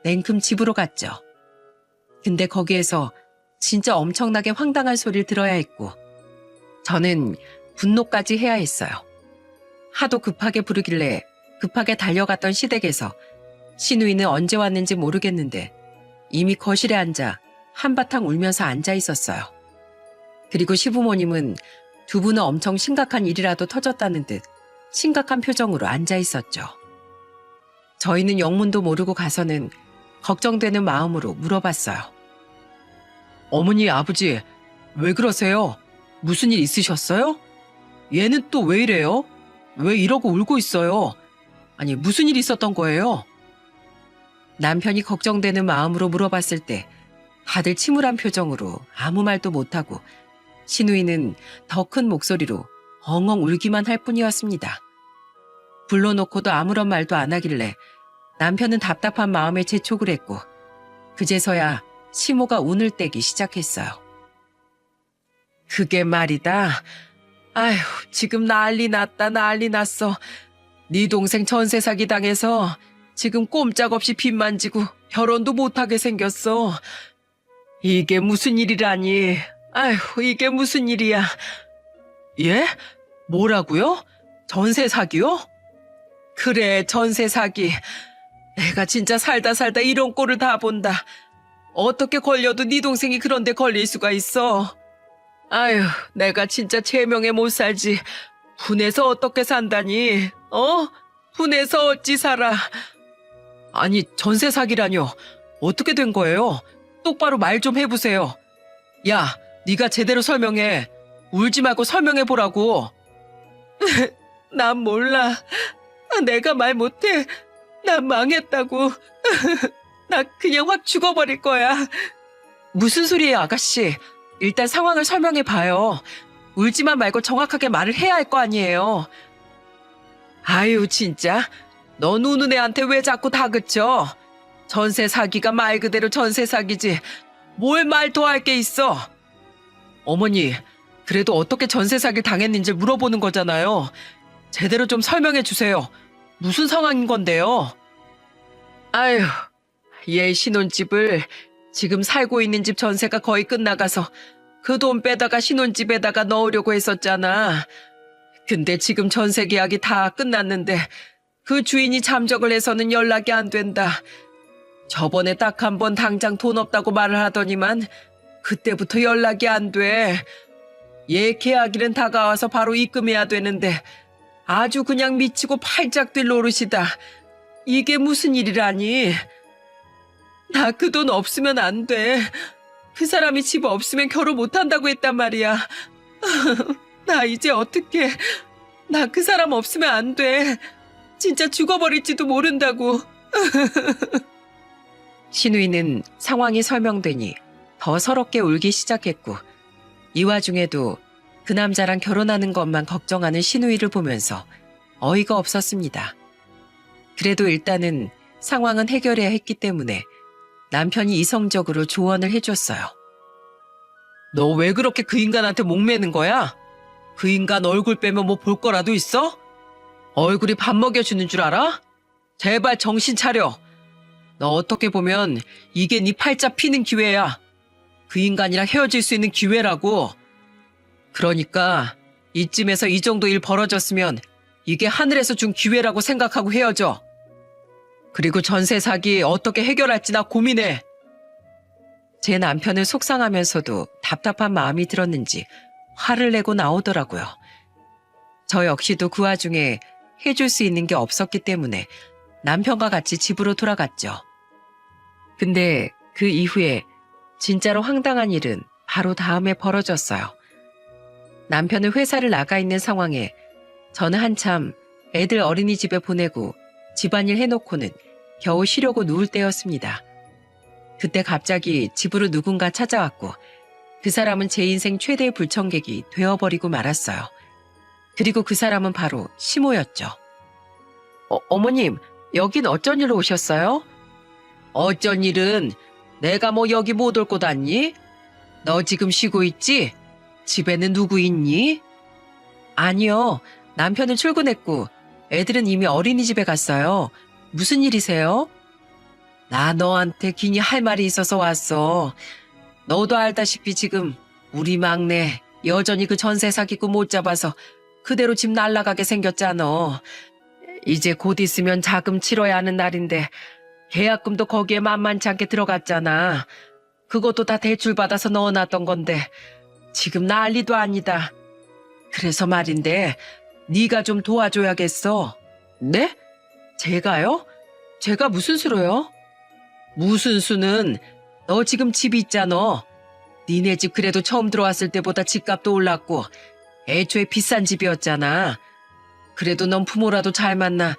냉큼 집으로 갔죠. 근데 거기에서 진짜 엄청나게 황당한 소리를 들어야 했고 저는 분노까지 해야 했어요. 하도 급하게 부르길래 급하게 달려갔던 시댁에서 신우이는 언제 왔는지 모르겠는데 이미 거실에 앉아 한바탕 울면서 앉아 있었어요. 그리고 시부모님은 두 분은 엄청 심각한 일이라도 터졌다는 듯 심각한 표정으로 앉아 있었죠. 저희는 영문도 모르고 가서는 걱정되는 마음으로 물어봤어요. 어머니, 아버지, 왜 그러세요? 무슨 일 있으셨어요? 얘는 또 왜 이래요? 왜 이러고 울고 있어요? 아니, 무슨 일 있었던 거예요? 남편이 걱정되는 마음으로 물어봤을 때 다들 침울한 표정으로 아무 말도 못하고 신우이는 더 큰 목소리로 엉엉 울기만 할 뿐이었습니다. 불러놓고도 아무런 말도 안 하길래 남편은 답답한 마음에 재촉을 했고 그제서야 시모가 운을 떼기 시작했어요. 그게 말이다. 아휴, 지금 난리 났다, 난리 났어. 네 동생 전세 사기 당해서 지금 꼼짝없이 빚만 지고 결혼도 못하게 생겼어. 이게 무슨 일이라니. 아휴, 이게 무슨 일이야. 예? 뭐라고요? 전세 사기요? 그래, 전세 사기. 내가 진짜 살다 이런 꼴을 다 본다. 어떻게 걸려도 네 동생이 그런데 걸릴 수가 있어. 아휴, 내가 진짜 제명에 못 살지. 분해서 어떻게 산다니? 분해서 어찌 살아? 아니, 전세 사기라뇨. 어떻게 된 거예요? 똑바로 말 좀 해보세요. 야, 네가 제대로 설명해. 울지 말고 설명해 보라고. 난 몰라. 내가 말 못해. 난 망했다고. 나 그냥 확 죽어버릴 거야. 무슨 소리예요, 아가씨. 일단 상황을 설명해 봐요. 울지만 말고 정확하게 말을 해야 할 거 아니에요. 아유, 진짜. 너 우는 애한테 왜 자꾸 다그쳐? 전세 사기가 말 그대로 전세 사기지. 뭘 말 더 할 게 있어? 어머니, 그래도 어떻게 전세 사기를 당했는지 물어보는 거잖아요. 제대로 좀 설명해 주세요. 무슨 상황인 건데요? 아유, 얘 신혼집을 지금 살고 있는 집 전세가 거의 끝나가서 그 돈 빼다가 신혼집에다가 넣으려고 했었잖아. 근데 지금 전세 계약이 다 끝났는데 그 주인이 잠적을 해서는 연락이 안 된다. 저번에 딱 한 번 당장 돈 없다고 말을 하더니만 그때부터 연락이 안 돼. 얘 계약일은 다가와서 바로 입금해야 되는데 아주 그냥 미치고 팔짝 뛸 노릇이다. 이게 무슨 일이라니. 나 그 돈 없으면 안 돼. 그 사람이 집 없으면 결혼 못한다고 했단 말이야. 나 이제 어떡해. 나 그 사람 없으면 안 돼. 진짜 죽어버릴지도 모른다고. 신우이는 상황이 설명되니 더 서럽게 울기 시작했고 이 와중에도 그 남자랑 결혼하는 것만 걱정하는 신우이를 보면서 어이가 없었습니다. 그래도 일단은 상황은 해결해야 했기 때문에 남편이 이성적으로 조언을 해줬어요. 너 왜 그렇게 그 인간한테 목매는 거야? 그 인간 얼굴 빼면 뭐 볼 거라도 있어? 얼굴이 밥 먹여주는 줄 알아? 제발 정신 차려. 너 어떻게 보면 이게 네 팔자 피는 기회야. 그 인간이랑 헤어질 수 있는 기회라고. 그러니까 이쯤에서 이 정도 일 벌어졌으면 이게 하늘에서 준 기회라고 생각하고 헤어져. 그리고 전세 사기 어떻게 해결할지 나 고민해. 제 남편은 속상하면서도 답답한 마음이 들었는지 화를 내고 나오더라고요. 저 역시도 그 와중에 해줄 수 있는 게 없었기 때문에 남편과 같이 집으로 돌아갔죠. 근데 그 이후에 진짜로 황당한 일은 바로 다음에 벌어졌어요. 남편은 회사를 나가 있는 상황에 저는 한참 애들 어린이집에 보내고 집안일 해놓고는 겨우 쉬려고 누울 때였습니다. 그때 갑자기 집으로 누군가 찾아왔고 그 사람은 제 인생 최대의 불청객이 되어버리고 말았어요. 그리고 그 사람은 바로 시모였죠. 어머님, 여긴 어쩐 일로 오셨어요? 어쩐 일은 내가 뭐 여기 못 올 곳 아니? 너 지금 쉬고 있지? 집에는 누구 있니? 아니요, 남편은 출근했고 애들은 이미 어린이집에 갔어요. 무슨 일이세요? 나 너한테 괜히 할 말이 있어서 왔어. 너도 알다시피 지금 우리 막내 여전히 그 전세 사기꾼 못 잡아서 그대로 집 날라가게 생겼잖아. 이제 곧 있으면 자금 치러야 하는 날인데 계약금도 거기에 만만치 않게 들어갔잖아. 그것도 다 대출받아서 넣어놨던 건데 지금 난리도 아니다. 그래서 말인데 네가 좀 도와줘야겠어. 네? 제가요? 제가 무슨 수로요? 무슨 수는 너 지금 집 있잖아. 니네 집 그래도 처음 들어왔을 때보다 집값도 올랐고 애초에 비싼 집이었잖아. 그래도 넌 부모라도 잘 만나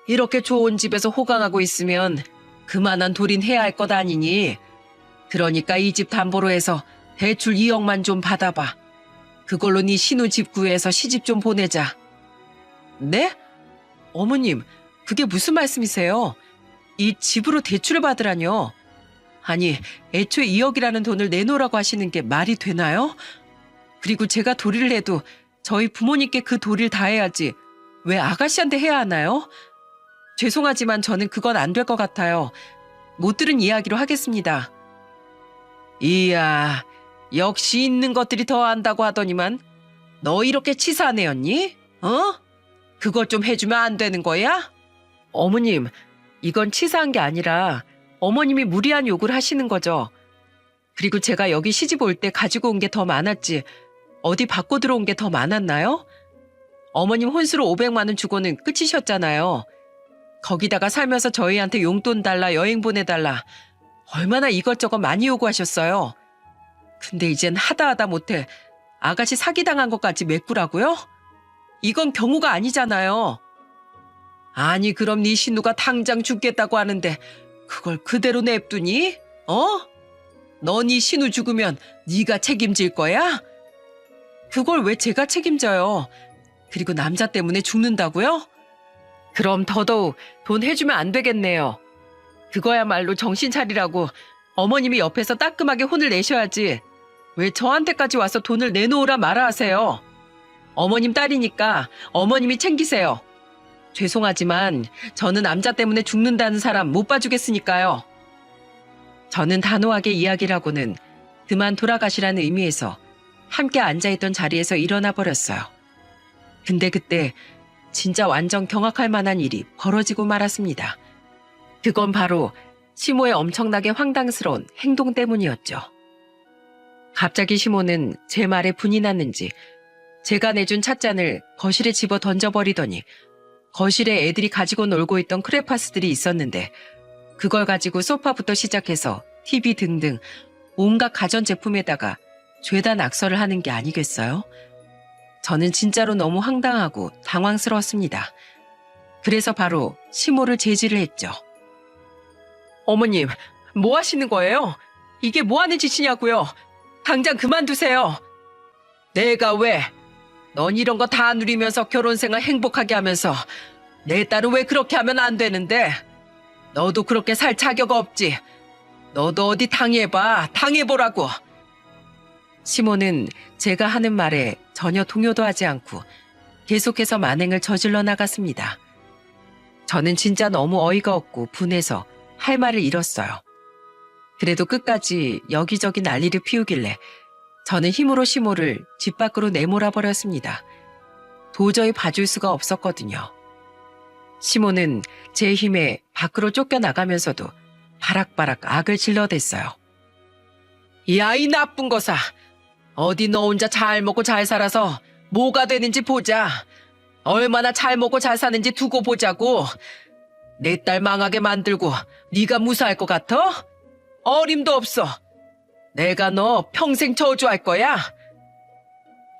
이렇게 좋은 집에서 호강하고 있으면 그만한 돌인 해야 할 것 아니니. 그러니까 이 집 담보로 해서 대출 2억만 좀 받아봐. 그걸로 네 신우 집 구해서 시집 좀 보내자. 네? 어머님, 그게 무슨 말씀이세요? 이 집으로 대출을 받으라뇨? 아니, 애초에 2억이라는 돈을 내놓으라고 하시는 게 말이 되나요? 그리고 제가 도리를 해도 저희 부모님께 그 도리를 다 해야지 왜 아가씨한테 해야 하나요? 죄송하지만 저는 그건 안 될 것 같아요. 못 들은 이야기로 하겠습니다. 이야, 역시 있는 것들이 더 안다고 하더니만 너 이렇게 치사한 애였니? 어? 그걸 좀 해주면 안 되는 거야? 어머님, 이건 치사한 게 아니라 어머님이 무리한 요구를 하시는 거죠. 그리고 제가 여기 시집 올 때 가지고 온 게 더 많았지 어디 받고 들어온 게 더 많았나요? 어머님 혼수로 500만 원 주고는 끝이셨잖아요. 거기다가 살면서 저희한테 용돈 달라 여행 보내달라 얼마나 이것저것 많이 요구하셨어요. 근데 이젠 하다 못해 아가씨 사기당한 것까지 메꾸라고요? 이건 경우가 아니잖아요. 아니 그럼 네 신우가 당장 죽겠다고 하는데 그걸 그대로 냅두니? 어? 너 네 신우 죽으면 네가 책임질 거야? 그걸 왜 제가 책임져요? 그리고 남자 때문에 죽는다고요? 그럼 더더욱 돈 해주면 안 되겠네요. 그거야말로 정신 차리라고 어머님이 옆에서 따끔하게 혼을 내셔야지. 왜 저한테까지 와서 돈을 내놓으라 말아 하세요? 어머님 딸이니까 어머님이 챙기세요. 죄송하지만 저는 남자 때문에 죽는다는 사람 못 봐주겠으니까요. 저는 단호하게 이야기를 하고는 그만 돌아가시라는 의미에서 함께 앉아있던 자리에서 일어나 버렸어요. 근데 그때 진짜 완전 경악할 만한 일이 벌어지고 말았습니다. 그건 바로 시모의 엄청나게 황당스러운 행동 때문이었죠. 갑자기 시모는 제 말에 분이 났는지 제가 내준 찻잔을 거실에 집어 던져버리더니 거실에 애들이 가지고 놀고 있던 크레파스들이 있었는데 그걸 가지고 소파부터 시작해서 TV 등등 온갖 가전제품에다가 죄다 낙서를 하는 게 아니겠어요? 저는 진짜로 너무 황당하고 당황스러웠습니다. 그래서 바로 시모를 제지를 했죠. 어머님, 뭐 하시는 거예요? 이게 뭐 하는 짓이냐고요? 당장 그만두세요. 내가 왜? 넌 이런 거 다 누리면서 결혼생활 행복하게 하면서 내 딸은 왜 그렇게 하면 안 되는데? 너도 그렇게 살 자격 없지. 너도 어디 당해봐. 당해보라고. 시모는 제가 하는 말에 전혀 동요도 하지 않고 계속해서 만행을 저질러 나갔습니다. 저는 진짜 너무 어이가 없고 분해서 할 말을 잃었어요. 그래도 끝까지 여기저기 난리를 피우길래 저는 힘으로 시모를 집 밖으로 내몰아 버렸습니다. 도저히 봐줄 수가 없었거든요. 시모는 제 힘에 밖으로 쫓겨나가면서도 바락바락 악을 질러댔어요. 이 아이 나쁜 거사. 어디 너 혼자 잘 먹고 잘 살아서 뭐가 되는지 보자. 얼마나 잘 먹고 잘 사는지 두고 보자고. 내 딸 망하게 만들고 네가 무사할 것 같아? 어림도 없어. 내가 너 평생 저주할 거야.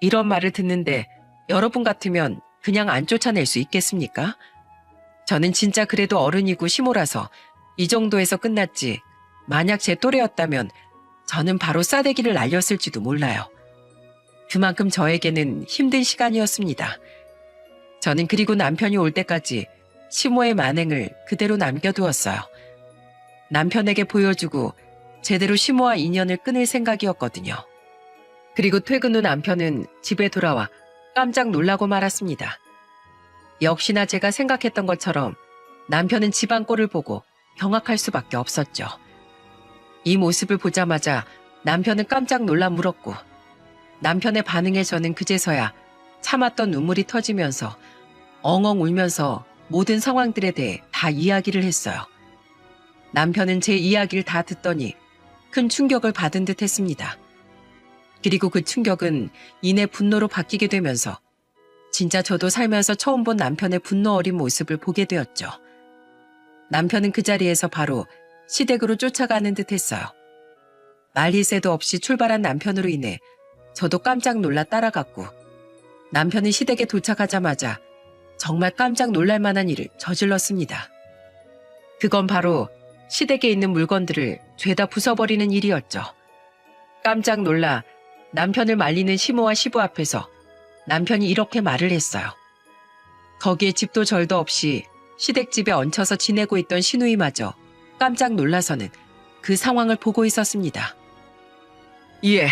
이런 말을 듣는데 여러분 같으면 그냥 안 쫓아낼 수 있겠습니까? 저는 진짜 그래도 어른이고 시모라서 이 정도에서 끝났지. 만약 제 또래였다면 저는 바로 싸대기를 날렸을지도 몰라요. 그만큼 저에게는 힘든 시간이었습니다. 저는 그리고 남편이 올 때까지 시모의 만행을 그대로 남겨두었어요. 남편에게 보여주고 제대로 시모와 인연을 끊을 생각이었거든요. 그리고 퇴근 후 남편은 집에 돌아와 깜짝 놀라고 말았습니다. 역시나 제가 생각했던 것처럼 남편은 집안 꼴을 보고 경악할 수밖에 없었죠. 이 모습을 보자마자 남편은 깜짝 놀라 물었고 남편의 반응에 저는 그제서야 참았던 눈물이 터지면서 엉엉 울면서 모든 상황들에 대해 다 이야기를 했어요. 남편은 제 이야기를 다 듣더니 큰 충격을 받은 듯 했습니다. 그리고 그 충격은 이내 분노로 바뀌게 되면서 진짜 저도 살면서 처음 본 남편의 분노 어린 모습을 보게 되었죠. 남편은 그 자리에서 바로 시댁으로 쫓아가는 듯 했어요. 말릴 새도 없이 출발한 남편으로 인해 저도 깜짝 놀라 따라갔고 남편은 시댁에 도착하자마자 정말 깜짝 놀랄 만한 일을 저질렀습니다. 그건 바로 시댁에 있는 물건들을 죄다 부숴버리는 일이었죠. 깜짝 놀라 남편을 말리는 시모와 시부 앞에서 남편이 이렇게 말을 했어요. 거기에 집도 절도 없이 시댁집에 얹혀서 지내고 있던 시누이마저 깜짝 놀라서는 그 상황을 보고 있었습니다. 예,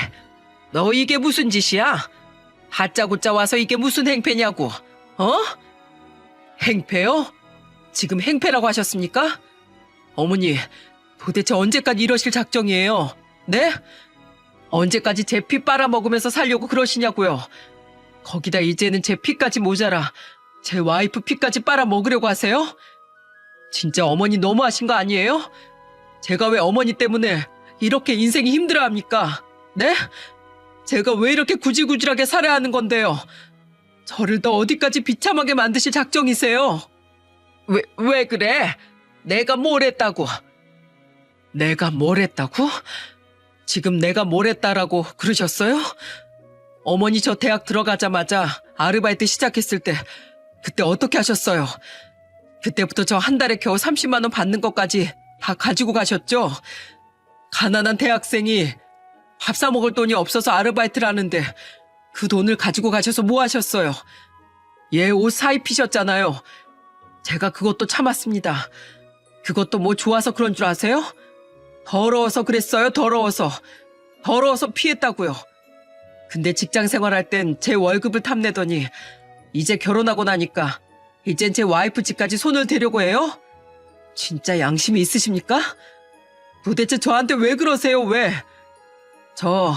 너 이게 무슨 짓이야? 다짜고짜 와서 이게 무슨 행패냐고, 어? 행패요? 지금 행패라고 하셨습니까? 어머니, 도대체 언제까지 이러실 작정이에요? 네? 언제까지 제 피 빨아먹으면서 살려고 그러시냐고요? 거기다 이제는 제 피까지 모자라 제 와이프 피까지 빨아먹으려고 하세요? 진짜 어머니 너무하신 거 아니에요? 제가 왜 어머니 때문에 이렇게 인생이 힘들어합니까? 네? 제가 왜 이렇게 구질구질하게 살아야 하는 건데요? 저를 더 어디까지 비참하게 만드실 작정이세요? 왜 그래? 내가 뭘 했다고? 내가 뭘 했다고? 지금 내가 뭘 했다라고 그러셨어요? 어머니 저 대학 들어가자마자 아르바이트 시작했을 때 그때 어떻게 하셨어요? 그때부터 저 한 달에 겨우 30만 원 받는 것까지 다 가지고 가셨죠? 가난한 대학생이 밥 사 먹을 돈이 없어서 아르바이트를 하는데 그 돈을 가지고 가셔서 뭐 하셨어요? 얘 옷 사입히셨잖아요. 제가 그것도 참았습니다. 그것도 뭐 좋아서 그런 줄 아세요? 더러워서 그랬어요, 더러워서. 더러워서 피했다고요. 근데 직장 생활할 땐 제 월급을 탐내더니 이제 결혼하고 나니까 이젠 제 와이프 집까지 손을 대려고 해요? 진짜 양심이 있으십니까? 도대체 저한테 왜 그러세요, 왜? 저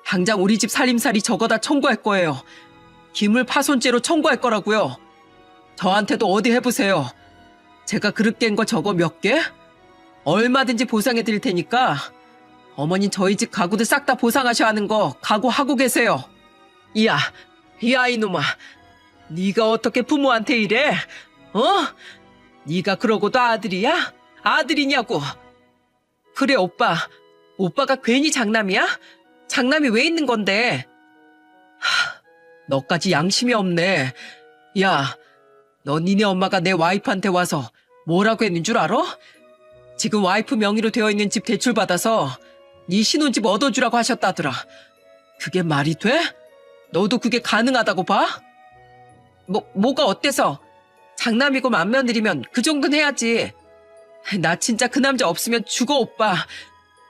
당장 우리 집 살림살이 저거 다 청구할 거예요. 기물파손죄로 청구할 거라고요. 저한테도 어디 해보세요. 제가 그릇 깬 거 저거 몇 개? 얼마든지 보상해 드릴 테니까 어머님 저희 집 가구들 싹 다 보상하셔야 하는 거 각오하고 계세요. 야, 이 아이놈아. 네가 어떻게 부모한테 이래? 어? 네가 그러고도 아들이야? 아들이냐고. 그래 오빠. 오빠가 괜히 장남이야? 장남이 왜 있는 건데? 너까지 양심이 없네. 야, 너 니네 엄마가 내 와이프한테 와서 뭐라고 했는 줄 알아? 지금 와이프 명의로 되어 있는 집 대출받아서 네 신혼집 얻어주라고 하셨다더라. 그게 말이 돼? 너도 그게 가능하다고 봐? 뭐가 어때서? 장남이고 맏며느리면 그 정도는 해야지. 나 진짜 그 남자 없으면 죽어, 오빠.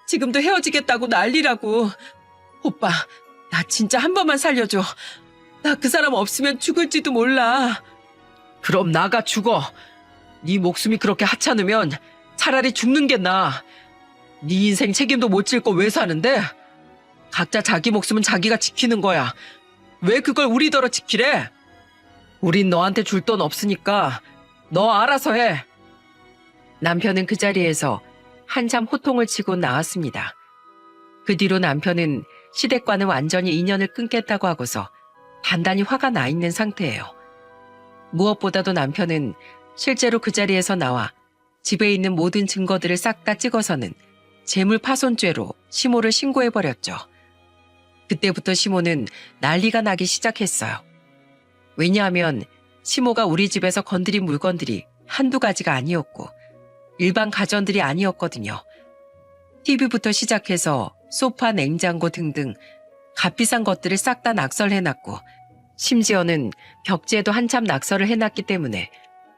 지금도 헤어지겠다고 난리라고. 오빠, 나 진짜 한 번만 살려줘. 나 그 사람 없으면 죽을지도 몰라. 그럼 나가 죽어. 네 목숨이 그렇게 하찮으면 차라리 죽는 게 나아. 네 인생 책임도 못 질 거 왜 사는데? 각자 자기 목숨은 자기가 지키는 거야. 왜 그걸 우리더러 지키래? 우린 너한테 줄 돈 없으니까 너 알아서 해. 남편은 그 자리에서 한참 호통을 치고 나왔습니다. 그 뒤로 남편은 시댁과는 완전히 인연을 끊겠다고 하고서 단단히 화가 나 있는 상태예요. 무엇보다도 남편은 실제로 그 자리에서 나와 집에 있는 모든 증거들을 싹 다 찍어서는 재물파손죄로 시모를 신고해버렸죠. 그때부터 시모는 난리가 나기 시작했어요. 왜냐하면 시모가 우리 집에서 건드린 물건들이 한두 가지가 아니었고 일반 가전들이 아니었거든요. TV부터 시작해서 소파, 냉장고 등등 값비싼 것들을 싹 다 낙설해놨고 심지어는 벽지에도 한참 낙설을 해놨기 때문에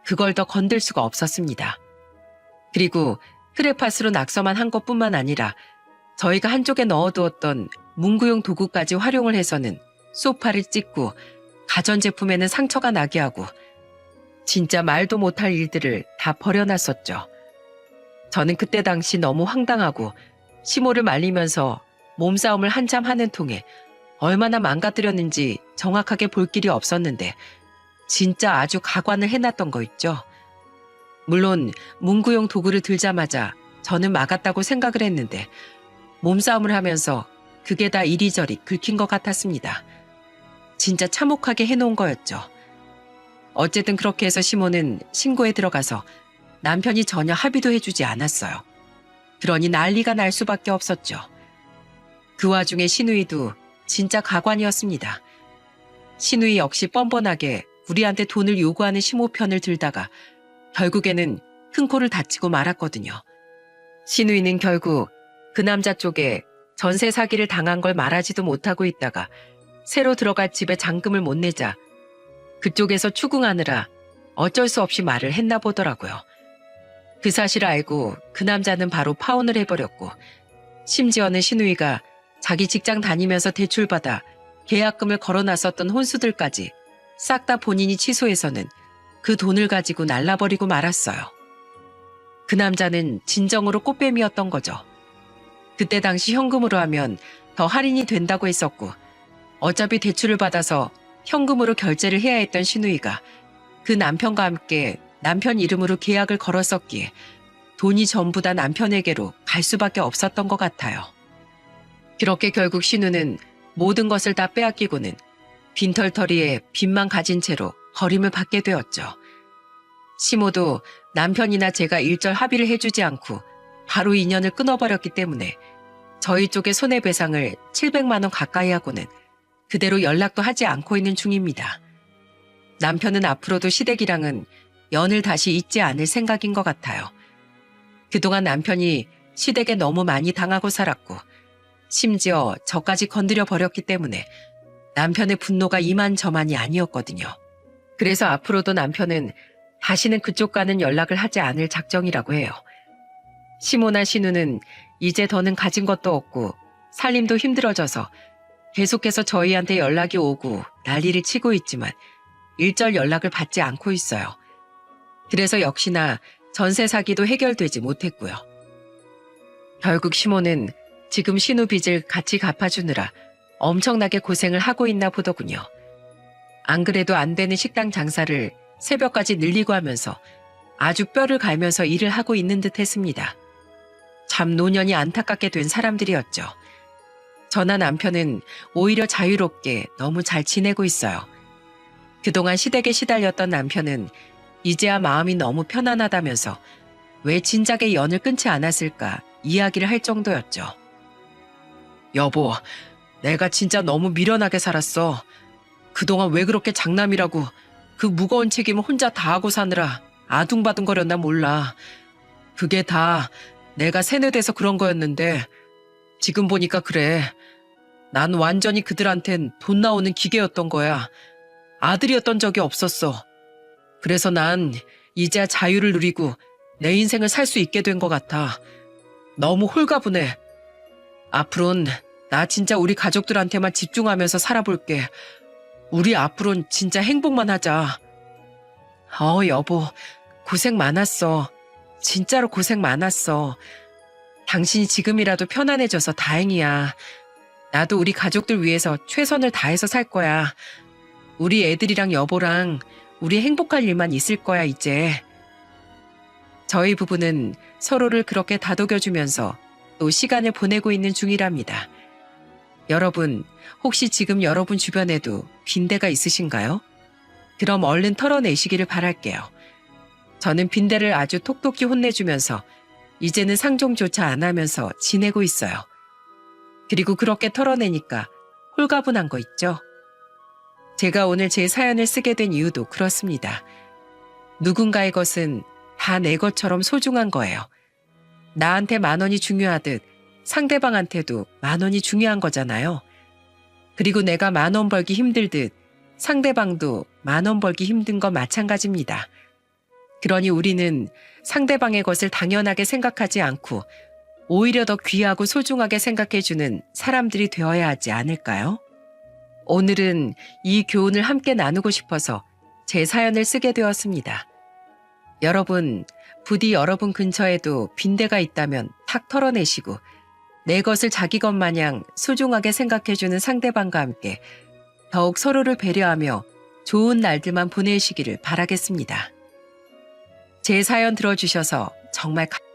그걸 더 건들 수가 없었습니다. 그리고 크레파스로 낙서만 한 것뿐만 아니라 저희가 한쪽에 넣어두었던 문구용 도구까지 활용을 해서는 소파를 찢고 가전제품에는 상처가 나게 하고 진짜 말도 못할 일들을 다 벌여놨었죠. 저는 그때 당시 너무 황당하고 시모를 말리면서 몸싸움을 한참 하는 통에 얼마나 망가뜨렸는지 정확하게 볼 길이 없었는데 진짜 아주 가관을 해놨던 거 있죠. 물론 문구용 도구를 들자마자 저는 막았다고 생각을 했는데 몸싸움을 하면서 그게 다 이리저리 긁힌 것 같았습니다. 진짜 참혹하게 해놓은 거였죠. 어쨌든 그렇게 해서 시모는 신고에 들어가서 남편이 전혀 합의도 해주지 않았어요. 그러니 난리가 날 수밖에 없었죠. 그 와중에 시누이도 진짜 가관이었습니다. 시누이 역시 뻔뻔하게 우리한테 돈을 요구하는 시모 편을 들다가 결국에는 큰 코를 다치고 말았거든요. 시누이는 결국 그 남자 쪽에 전세 사기를 당한 걸 말하지도 못하고 있다가 새로 들어갈 집에 잔금을 못 내자 그쪽에서 추궁하느라 어쩔 수 없이 말을 했나 보더라고요. 그 사실을 알고 그 남자는 바로 파혼을 해버렸고 심지어는 시누이가 자기 직장 다니면서 대출받아 계약금을 걸어놨었던 혼수들까지 싹 다 본인이 취소해서는 그 돈을 가지고 날라버리고 말았어요. 그 남자는 진정으로 꽃뱀이었던 거죠. 그때 당시 현금으로 하면 더 할인이 된다고 했었고 어차피 대출을 받아서 현금으로 결제를 해야 했던 시누이가 그 남편과 함께 남편 이름으로 계약을 걸었었기에 돈이 전부 다 남편에게로 갈 수밖에 없었던 것 같아요. 그렇게 결국 신우는 모든 것을 다 빼앗기고는 빈털터리에 빚만 가진 채로 버림을 받게 되었죠. 시모도 남편이나 제가 일절 합의를 해주지 않고 바로 인연을 끊어버렸기 때문에 저희 쪽의 손해배상을 700만 원 가까이 하고는 그대로 연락도 하지 않고 있는 중입니다. 남편은 앞으로도 시댁이랑은 연을 다시 잇지 않을 생각인 것 같아요. 그동안 남편이 시댁에 너무 많이 당하고 살았고 심지어 저까지 건드려 버렸기 때문에 남편의 분노가 이만저만이 아니었거든요. 그래서 앞으로도 남편은 다시는 그쪽과는 연락을 하지 않을 작정이라고 해요. 시모나 신우는 이제 더는 가진 것도 없고 살림도 힘들어져서 계속해서 저희한테 연락이 오고 난리를 치고 있지만 일절 연락을 받지 않고 있어요. 그래서 역시나 전세 사기도 해결되지 못했고요. 결국 시모는 지금 신우 빚을 같이 갚아주느라 엄청나게 고생을 하고 있나 보더군요. 안 그래도 안 되는 식당 장사를 새벽까지 늘리고 하면서 아주 뼈를 갈면서 일을 하고 있는 듯 했습니다. 참 노년이 안타깝게 된 사람들이었죠. 저나 남편은 오히려 자유롭게 너무 잘 지내고 있어요. 그동안 시댁에 시달렸던 남편은 이제야 마음이 너무 편안하다면서 왜 진작에 연을 끊지 않았을까 이야기를 할 정도였죠. 여보, 내가 진짜 너무 미련하게 살았어. 그동안 왜 그렇게 장남이라고 그 무거운 책임을 혼자 다 하고 사느라 아둥바둥거렸나 몰라. 그게 다 내가 세뇌돼서 그런 거였는데 지금 보니까 그래. 난 완전히 그들한텐 돈 나오는 기계였던 거야. 아들이었던 적이 없었어. 그래서 난 이제야 자유를 누리고 내 인생을 살 수 있게 된 것 같아. 너무 홀가분해. 앞으론 나 진짜 우리 가족들한테만 집중하면서 살아볼게. 우리 앞으론 진짜 행복만 하자. 여보, 고생 많았어. 진짜로 고생 많았어. 당신이 지금이라도 편안해져서 다행이야. 나도 우리 가족들 위해서 최선을 다해서 살 거야. 우리 애들이랑 여보랑 우리 행복할 일만 있을 거야, 이제. 저희 부부는 서로를 그렇게 다독여주면서 또 시간을 보내고 있는 중이랍니다. 여러분, 혹시 지금 여러분 주변에도 빈대가 있으신가요? 그럼 얼른 털어내시기를 바랄게요. 저는 빈대를 아주 톡톡히 혼내주면서 이제는 상종조차 안 하면서 지내고 있어요. 그리고 그렇게 털어내니까 홀가분한 거 있죠? 제가 오늘 제 사연을 쓰게 된 이유도 그렇습니다. 누군가의 것은 다 내 것처럼 소중한 거예요. 나한테 10,000원이 중요하듯 상대방한테도 10,000원이 중요한 거잖아요. 그리고 내가 10,000원 벌기 힘들듯 상대방도 10,000원 벌기 힘든 건 마찬가지입니다. 그러니 우리는 상대방의 것을 당연하게 생각하지 않고 오히려 더 귀하고 소중하게 생각해주는 사람들이 되어야 하지 않을까요? 오늘은 이 교훈을 함께 나누고 싶어서 제 사연을 쓰게 되었습니다. 여러분, 부디 여러분 근처에도 빈대가 있다면 탁 털어내시고 내 것을 자기 것 마냥 소중하게 생각해주는 상대방과 함께 더욱 서로를 배려하며 좋은 날들만 보내시기를 바라겠습니다. 제 사연 들어주셔서 정말 감사합니다.